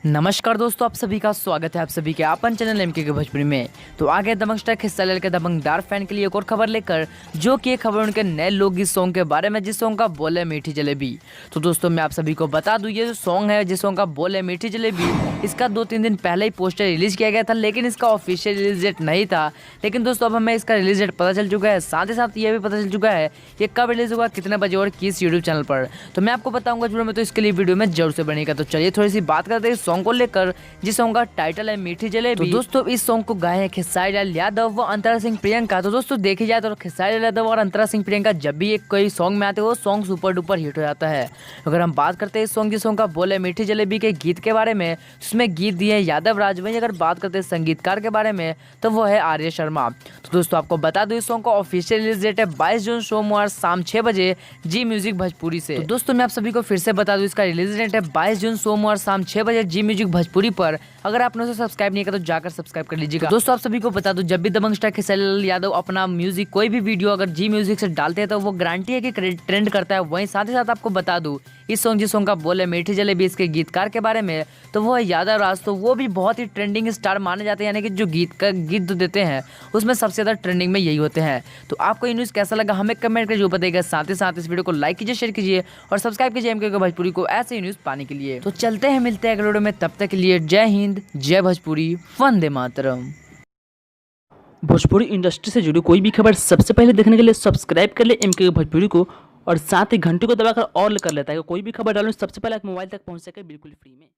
नमस्कार दोस्तों, आप सभी का स्वागत है आप सभी के अपन चैनल एमके के भोजपुरी में। तो आगे दबंग स्टार खिस्सा के दबंगदार फैन के लिए एक और खबर लेकर, जो कि एक खबर उनके नए लोकगीत सॉन्ग के बारे में, जिस सॉन्ग का बोल है मीठी जलेबी। तो दोस्तों मैं आप सभी को बता दूं, ये जो सॉन्ग है जिस सॉन्ग का बोल है मीठी जलेबी, इसका 2-3 दिन पहले ही पोस्टर रिलीज किया गया था, लेकिन इसका ऑफिशियल रिलीज डेट नहीं था। लेकिन दोस्तों अब हमें इसका रिलीज डेट पता चल चुका है, साथ ही साथ ये भी पता चल चुका है ये कब रिलीज होगा, कितने बजे और किस यूट्यूब चैनल पर। तो मैं आपको बताऊंगा वीडियो में, तो इसके लिए वीडियो में जरूर से बनेगा। तो चलिए थोड़ी सी बात करते हैं इस सॉन्ग को लेकर, जिस सॉन्ग का टाइटल है मीठी जलेबी। तो दोस्तों इस सॉन्ग को गाए हैं खेसारी लाल यादव व अंतरा सिंह प्रियंका। तो दोस्तों देखी जाए तो खेसारी लाल यादव और अंतरा सिंह प्रियंका जब भी एक कोई सॉन्ग में आते हैं, वो सॉन्ग सुपर डुपर हिट हो जाता है। अगर हम बात करते हैं इस सॉन्ग जिस सॉन्ग का बोल है मीठी जलेबी के गीत के बारे में, जिसमें गीत दिए यादव राज। वहीं अगर बात करते हैं संगीतकार के बारे में, तो वो है आर्य शर्मा। तो दोस्तों आपको बता दूं, इस सॉन्ग का ऑफिशियल रिलीज डेट है 22 जून सोमवार शाम 6 बजे जी म्यूजिक भोजपुरी से। तो दोस्तों मैं आप सभी को फिर से बता दूं, इसका रिलीज डेट है 22 जून सोमवार शाम 6 बजे जी म्यूजिक भोजपुरी पर। अगर आपने उसे सब्सक्राइब नहीं किया तो जाकर सब्सक्राइब कर लीजिएगा। तो दोस्तों आप सभी को बता दूं, जब भी दबंग स्टार खेसारी लाल यादव अपना म्यूजिक कोई भी वीडियो अगर जी म्यूजिक से डालते हैं, तो वो गारंटी है कि ट्रेंड करता है। वहीं साथ ही साथ आपको बता दूं, इस सॉन्ग जिस सॉन्ग का बोल है मीठी जलेबी, इसके गीतकार के बारे में, तो वो है यादव राज। तो वो भी बहुत ही ट्रेंडिंग स्टार माने जाते हैं, यानी कि जो गीत देते हैं उसमें सबसे ज्यादा ट्रेंडिंग में यही होते हैं। तो आपको ये न्यूज़ कैसा लगा हमें कमेंट करके जो बताइएगा। साथ ही साथ इस वीडियो को लाइक कीजिए, शेयर कीजिए और सब्सक्राइब कीजिए एमके भोजपुरी को ऐसे ही न्यूज़ पाने के लिए। तो चलते हैं, मिलते हैं अगले वीडियो में, तब तक के लिए जय हिंद, जय भोजपुरी, वंदे मातरम। भोजपुरी इंडस्ट्री से जुड़ी कोई भी खबर सबसे पहले देखने के लिए सब्सक्राइब कर ले एमके भोजपुरी को, और साथ ही घंटी को दबाकर ऑल कर लेता है। कोई भी खबर डालूं सबसे पहले आप मोबाइल तक पहुंच सके बिल्कुल फ्री में।